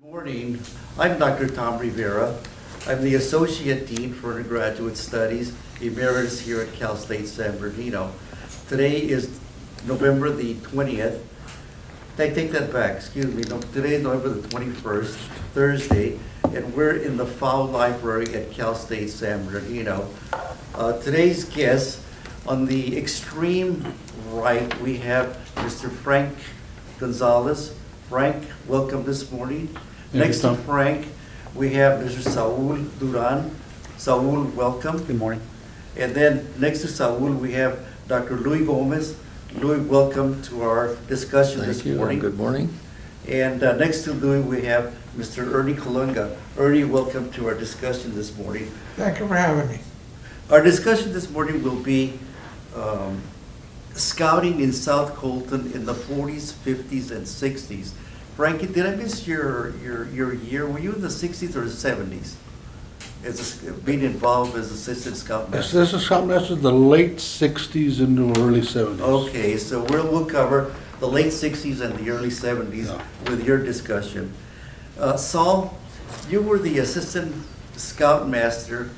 Morning. I'm Dr. Tom Rivera. I'm the Associate Dean for Undergraduate Studies, Emeritus here at Cal State San Bernardino. Today is November the 20th. I take that back, excuse me. No, today is November the 21st, Thursday, and we're in the Fowl Library at Cal State San Bernardino. Today's guest, on the extreme right, we have Mr. Frank Gonzales. Frank, welcome this morning. Next to Frank, we have Mr. Saul Duran. Saul, welcome. Good morning. And then next to Saul, we have Dr. Luis Gomez. Luis, welcome to our discussion this morning. Good morning. And next to Luis, we have Mr. Ernie Colunga. Ernie, welcome to our discussion this morning. Thank you for having me. Our discussion this morning will be scouting in South Colton in the 40s, 50s, and 60s. Frankie, did I miss your year? Were you in the 60s or the 70s? Being involved as assistant scoutmaster? This is Scoutmaster, the late 60s into early 70s. Okay, so we'll cover the late 60s and the early 70s with your discussion. Saul, you were the assistant scoutmaster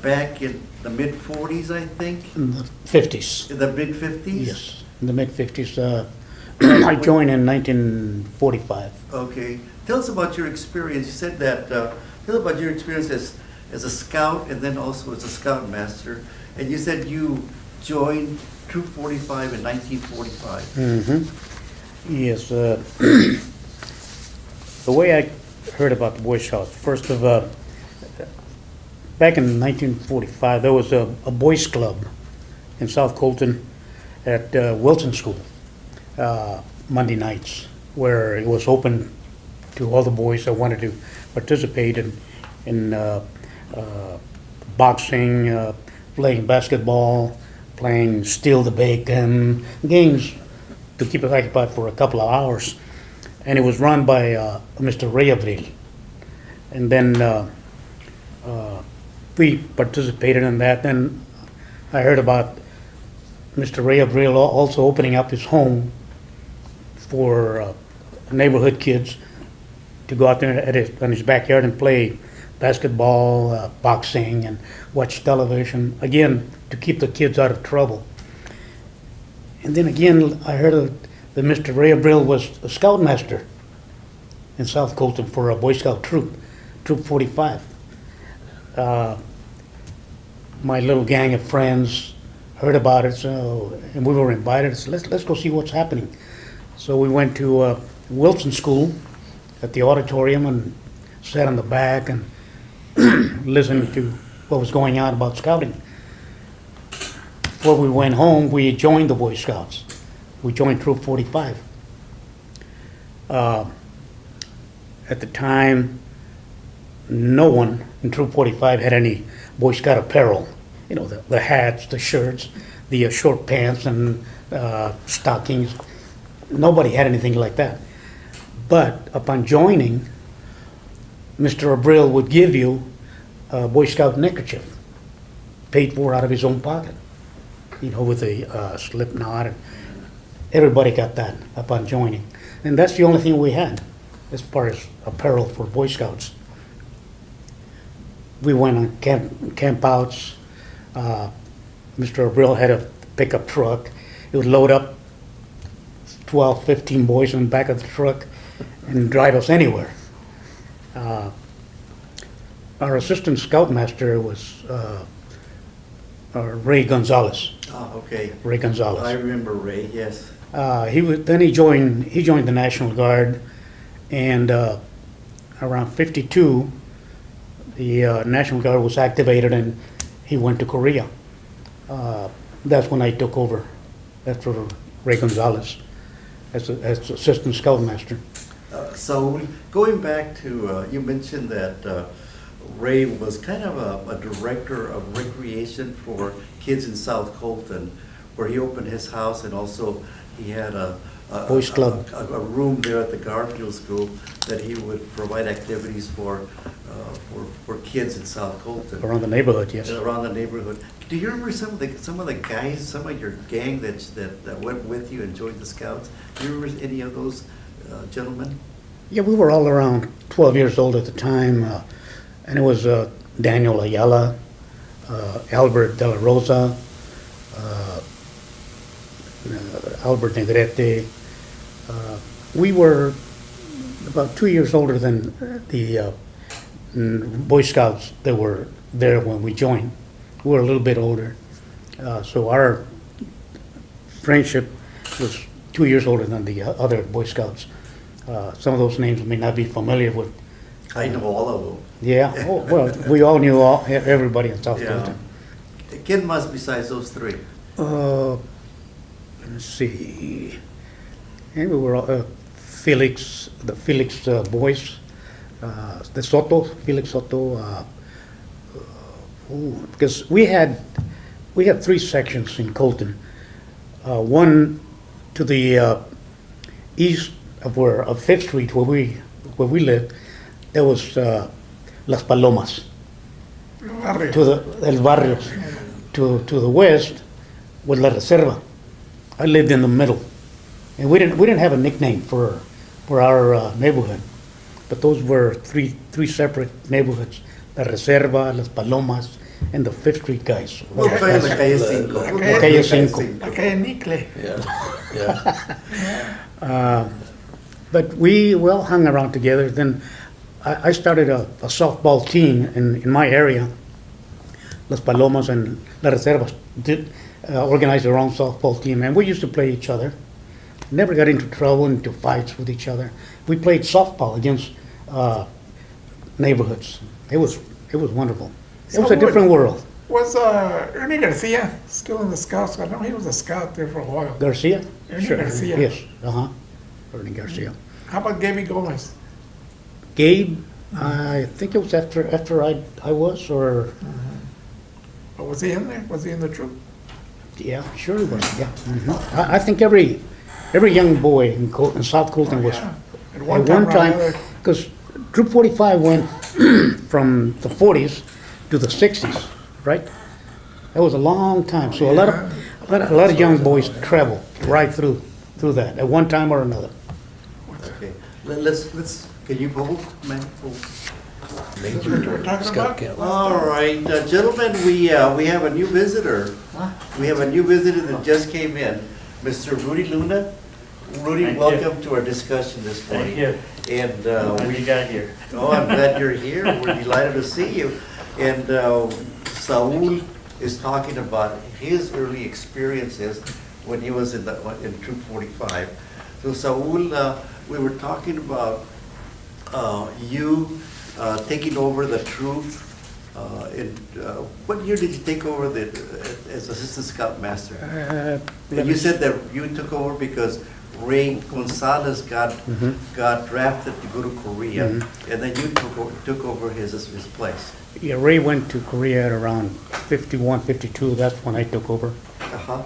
back in the mid-40s, I think? In the 50s. In the mid-50s? Yes, in the mid-50s. I joined in 1945. Okay. Tell us about your experience. You said that, tell us about your experience as a scout and then also as a scoutmaster. And you said you joined Troop 45 in 1945. Mm-hmm. Yes. The way I heard about the Boy Scouts, first of back in 1945, there was a boys club in South Colton at Wilson School, Monday nights, where it was open to all the boys that wanted to participate in boxing, playing basketball, playing steal the bacon, games to keep us occupied for a couple of hours. And it was run by Mr. Ray Abril. And then we participated in that. Then I heard about Mr. Ray Abril also opening up his home for neighborhood kids to go out there in his backyard and play basketball, boxing, and watch television, again, to keep the kids out of trouble. And then again, I heard that Mr. Ray Abril was a scoutmaster in South Colton for a Boy Scout troop, Troop 45. My little gang of friends heard about it, and we were invited. So let's go see what's happening. So we went to Wilson School at the auditorium and sat in the back and listened to what was going on about scouting. Before we went home, we joined the Boy Scouts. We joined Troop 45. At the time, no one in Troop 45 had any Boy Scout apparel. You know, the hats, the shirts, the short pants and stockings. Nobody had anything like that. But upon joining, Mr. Abril would give you a Boy Scout neckerchief, paid for out of his own pocket, you know, with a slip knot. And everybody got that upon joining. And that's the only thing we had as far as apparel for Boy Scouts. We went on camp outs. Mr. Abril had a pickup truck. He would load up 12, 15 boys in the back of the truck and drive us anywhere. Our assistant scoutmaster was Ray Gonzales. Oh, okay. Ray Gonzales. I remember Ray, yes. He joined the National Guard, and around 52, the National Guard was activated, and he went to Korea. That's when I took over after Ray Gonzales as assistant scoutmaster. So going back to, you mentioned that Ray was kind of a director of recreation for kids in South Colton, where he opened his house, and also he had a Boys Club. A room there at the Garfield School that he would provide activities for kids in South Colton. Around the neighborhood, yes. Around the neighborhood. Do you remember some of the guys, some of your gang that went with you and joined the Scouts? Do you remember any of those gentlemen? Yeah, we were all around 12 years old at the time, and it was Daniel Ayala, Albert De La Rosa, uh, Albert Negrete. We were about 2 years older than the Boy Scouts that were there when we joined. We were a little bit older. So our friendship was 2 years older than the other Boy Scouts. Some of those names may not be familiar with. I know all of them. Yeah, oh, well, we all knew everybody in South Yeah. Fulton. Ken must besides those three. Let's see. And we were Felix, the Felix boys, the Soto, Felix Soto. Because we had three sections in Colton. One to the east of Fifth Street, where we lived, there was Las Palomas. To the El Barrios. To the west was La Reserva. I lived in the middle, and we didn't have a nickname for our neighborhood, but those were three separate neighborhoods: La Reserva, Las Palomas, and the Fifth Street guys. We'll play in the Calle Cinco. La We'll Calle play in the Cinco. Acá en Nicle. Yeah. But we hung around together. Then I started a softball team in my area. Las Palomas and La Reserva did organize their own softball team, and we used to play each other. Never got into trouble, into fights with each other. We played softball against neighborhoods. It was wonderful. It was a different world. Was Ernie Garcia still in the Scouts? I know he was a scout there for a while. Garcia? Ernie Sure. Garcia. Yes, Ernie Garcia. How about Gaby Gomez? Gabe, I think it was after I was, or, Or was he in there? Was he in the troop? yeah, sure he was, yeah. I think every young boy in South Colton was, Yeah. At at one time one or time, another. because Troop 45 went from the 40s to the 60s, right? That was a long time, so a lot of young boys traveled right through that at one time or another. Okay. Let's, can you hold, man? Hold. That's what we're talking about? All right, gentlemen, we have a new visitor. We have a new visitor that just came in, Mr. Rudy Luna. Rudy, Thank you. welcome to our discussion this morning. Thank you. And What we you got here? Oh, I'm glad you're here. We're delighted to see you. And Saul is talking about his early experiences when he was in Troop 45. So Saul, we were talking about you taking over the troop. What year did you take over as Assistant Scout Master? And you said that you took over because Ray Gonzales got drafted to go to Korea, and then you took over his place. Yeah, Ray went to Korea at around 51, 52. That's when I took over. Uh-huh.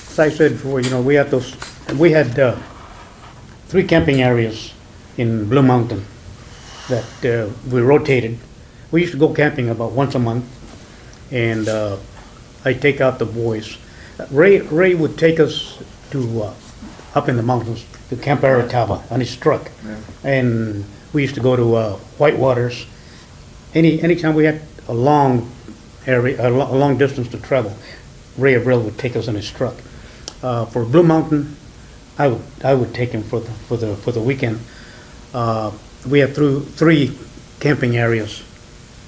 As I said before, we had three camping areas in Blue Mountain that we rotated. We used to go camping about once a month, and I'd take out the boys. Ray would take us to up in the mountains to Camp Aratava on his truck, and we used to go to Whitewaters. Anytime we had a long area, a long distance to travel, Ray Abril would take us on his truck. For Blue Mountain, I would take him for the weekend. We had three camping areas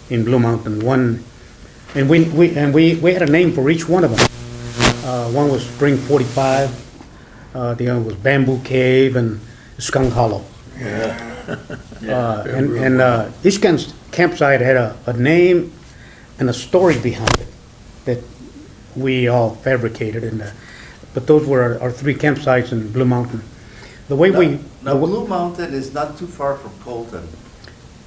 in Blue Mountain. One, and we had a name for each one of them. One was Spring 45, the other was Bamboo Cave and Skunk Hollow. And each campsite had a name and a story behind it that we all fabricated. But those were our three campsites in Blue Mountain. The way Now, Blue Mountain is not too far from Colton.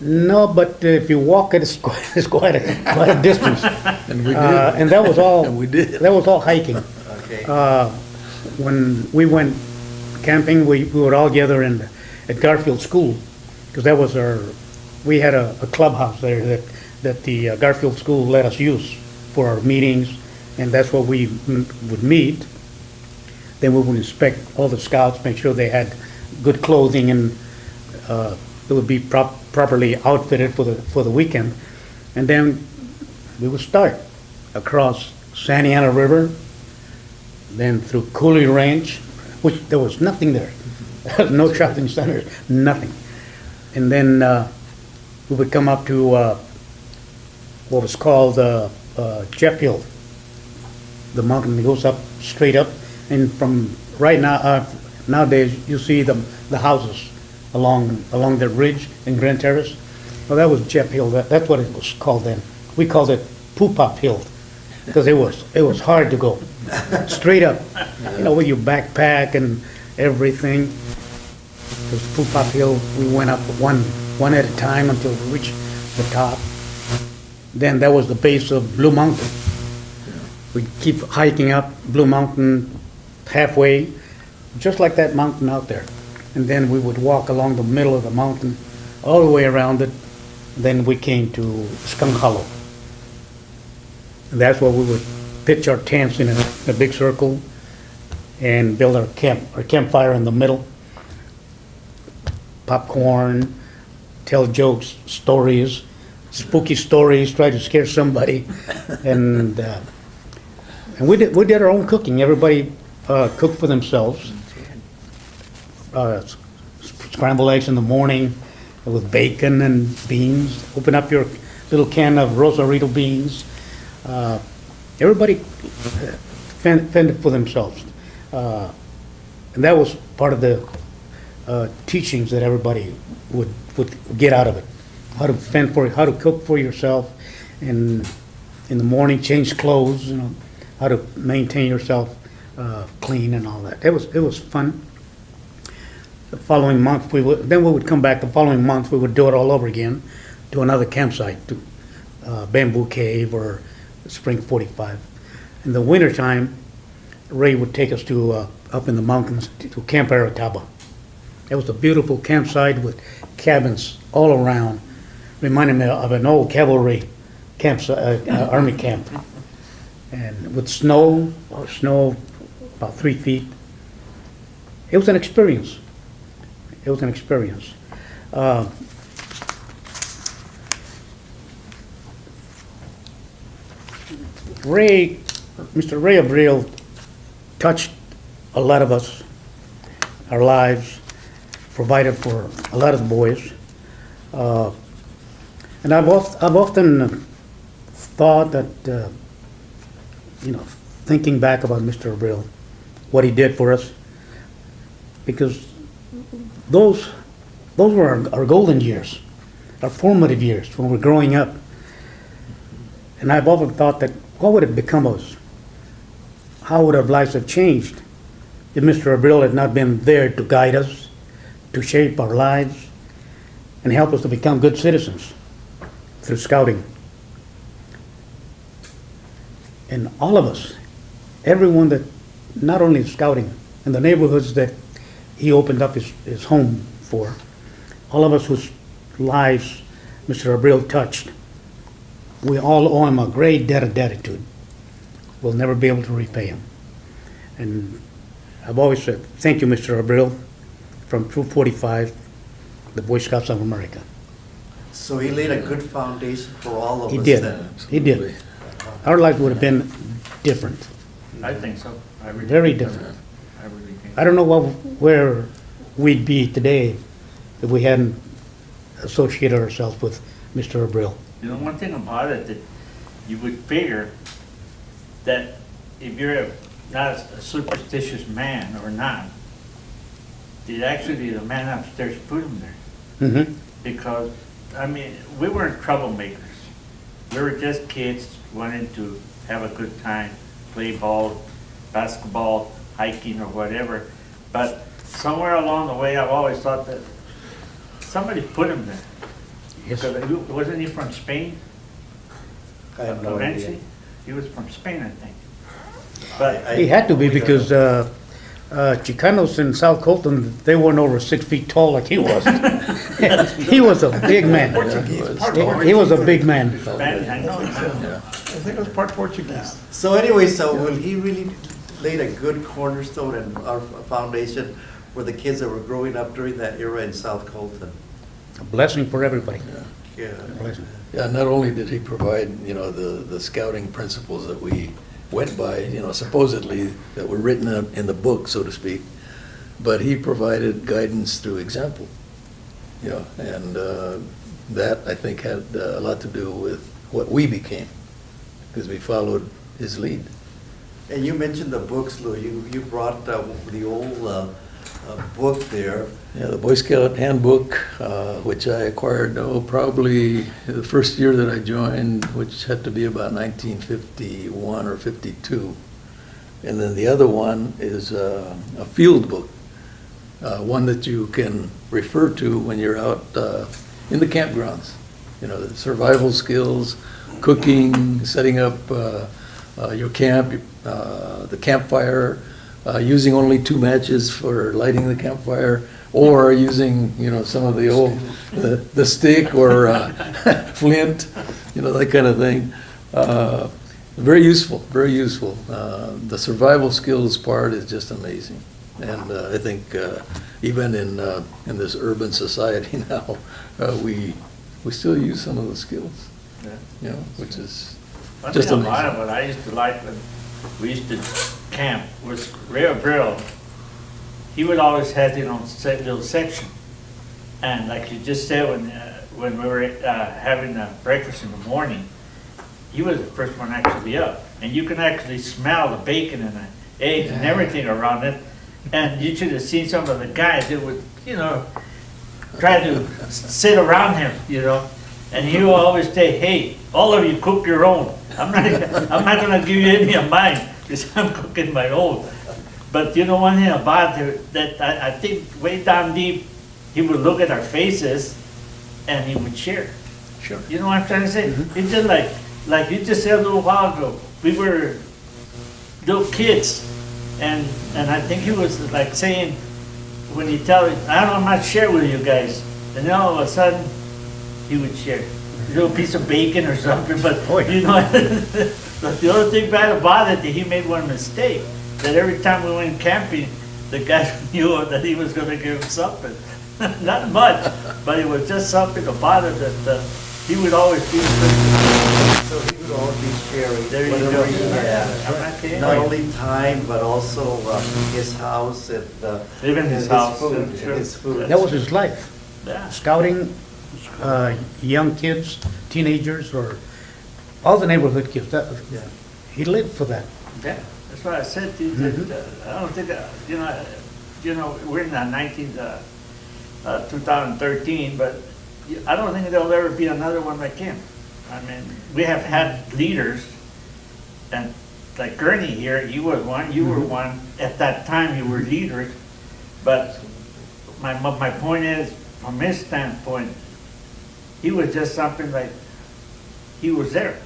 No, but if you walk it, it's quite a distance. And we did. And that was all. And we did. That was all hiking. Okay. When we went camping, we would all gather at Garfield School, because that was we had a clubhouse there that the Garfield School let us use for our meetings, and that's where we would meet. Then we would inspect all the scouts, make sure they had good clothing and it would be properly outfitted for the weekend. And then we would start across Santa Ana River, then through Cooley Ranch, which there was nothing there. No shopping centers, nothing. And then we would come up to what was called Jeff Hill, the mountain that goes up, straight up. And from right now, nowadays, you see the houses along the ridge in Grand Terrace. Well, that was Jeff Hill. That's what it was called then. We called it Poop-Pop Hill because it was hard to go straight up. You know, with your backpack and everything. Because Poop-Pop Hill, we went up one at a time until we reached the top. Then that was the base of Blue Mountain. We keep hiking up Blue Mountain halfway, just like that mountain out there. And then we would walk along the middle of the mountain, all the way around it. Then we came to Skunk Hollow. And that's where we would pitch our tents in a big circle and build our campfire in the middle. Popcorn, tell jokes, stories, spooky stories, try to scare somebody. And we did our own cooking. Everybody cooked for themselves. Scrambled eggs in the morning with bacon and beans. Open up your little can of Rosarito beans. Everybody fended for themselves. And that was part of the teachings that everybody would get out of it. How to fend for, how to cook for yourself, and in the morning change clothes, you know, how to maintain yourself clean and all that. It was fun. The following month we would come back. The following month we would do it all over again, to another campsite, to Bamboo Cave or Spring 45. In the wintertime, Ray would take us to up in the mountains to Camp Arataba. It was a beautiful campsite with cabins all around. Reminded me of an old cavalry army camp. And with snow about 3 feet. It was an experience. It was an experience. Mr. Ray Abril touched a lot of us, our lives, provided for a lot of the boys. And I've often thought that, thinking back about Mr. Abril, what he did for us, because those were our golden years, our formative years when we were growing up. And I've often thought that, what would have become of us? How would our lives have changed if Mr. Abril had not been there to guide us, to shape our lives, and help us to become good citizens through scouting? And all of us, everyone that, not only scouting, in the neighborhoods that he opened up his home for, all of us whose lives Mr. Abril touched, we all owe him a great debt of gratitude. We'll never be able to repay him. And I've always said, thank you, Mr. Abril, from Troop 45, the Boy Scouts of America. So he laid a good foundation for all of He us did. then. He did. Our lives would have been different, I think so. I really very think so. different. I really think. I don't know where we'd be today if we hadn't associated ourselves with Mr. Abril. You know, one thing about it, that you would figure that if you're not a superstitious man or not, that actually the man upstairs put him there. Mm-hmm. Because, I mean, we weren't troublemakers. We were just kids wanting to have a good time, play ball, basketball, hiking or whatever. But somewhere along the way, I've always thought that somebody put him there. Yes. Because wasn't he from Spain? I have no Eventually? idea. He was from Spain, I think. But I- He had to be because Chicanos in South Colton, they weren't over 6 feet tall like he was. He was a big man. He was a big man. Spanish, I know. I think it was part Portuguese. So anyway, so will he really laid a good cornerstone and our foundation for the kids that were growing up during that era in South Colton. A blessing for everybody. Yeah. A blessing. Yeah, not only did he provide, the scouting principles that we went by, supposedly that were written in the book, so to speak, but he provided guidance through example, and that, I think, had a lot to do with what we became, because we followed his lead. And you mentioned the books, Lou. You brought the old book there. Yeah, the Boy Scout Handbook, which I acquired, probably the first year that I joined, which had to be about 1951 or 52. And then the other one is a field book, one that you can refer to when you're out in the campgrounds. The survival skills, cooking, setting up your camp, the campfire, using only 2 matches for lighting the campfire, or using, some of the old, the stick or flint, that kind of thing. Very useful, very useful. The survival skills part is just amazing. And I think even in this urban society now, we still use some of the skills, which is One just thing amazing. about it, what I used to like when we used to camp was Rivera. He would always have his own little section. And like you just said, when we were having breakfast in the morning, he was the first one actually up. And you can actually smell the bacon and the eggs and everything around it. And you should have seen some of the guys that would, try to sit around him, And he would always say, hey, all of you cook your own. I'm not gonna give you any of mine, because I'm cooking my own. But one thing about it, that I think way down deep, he would look at our faces and he would share. Sure. You know what I'm trying to say? It's just like you just said a little while ago, we were little kids, and I think he was like saying, when you tell him, I'm not share with you guys, and then all of a sudden, he would share a little piece of bacon or something, but Oh, yeah. the other thing bad about it, that he made one mistake, that every time we went camping, the guy knew that he was gonna give him something. Not much, but it was just something about it that he would always be the first. So he would always be sharing There you whatever go. he had. I'm not kidding. Not only time, but also his house and Even his and house, food, sure. his food. That was his life. Yeah. Scouting, young kids, teenagers, or all the neighborhood kids. Yeah. He lived for that. Yeah, that's why I said to you that, I don't think, we're in the 2013, but I don't think there'll ever be another one like him. I mean, we have had leaders, and like Ernie here, you were one, you were one, at that time you were leaders, but my point is, from his standpoint, he was just something like, he was there.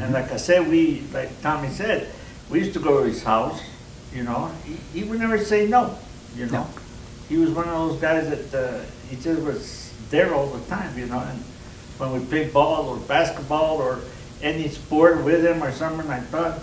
And like I said, like Tommy said, we used to go to his house, he would never say no, No. He was one of those guys that, he just was there all the time, and when we played ball or basketball or any sport with him or something like that,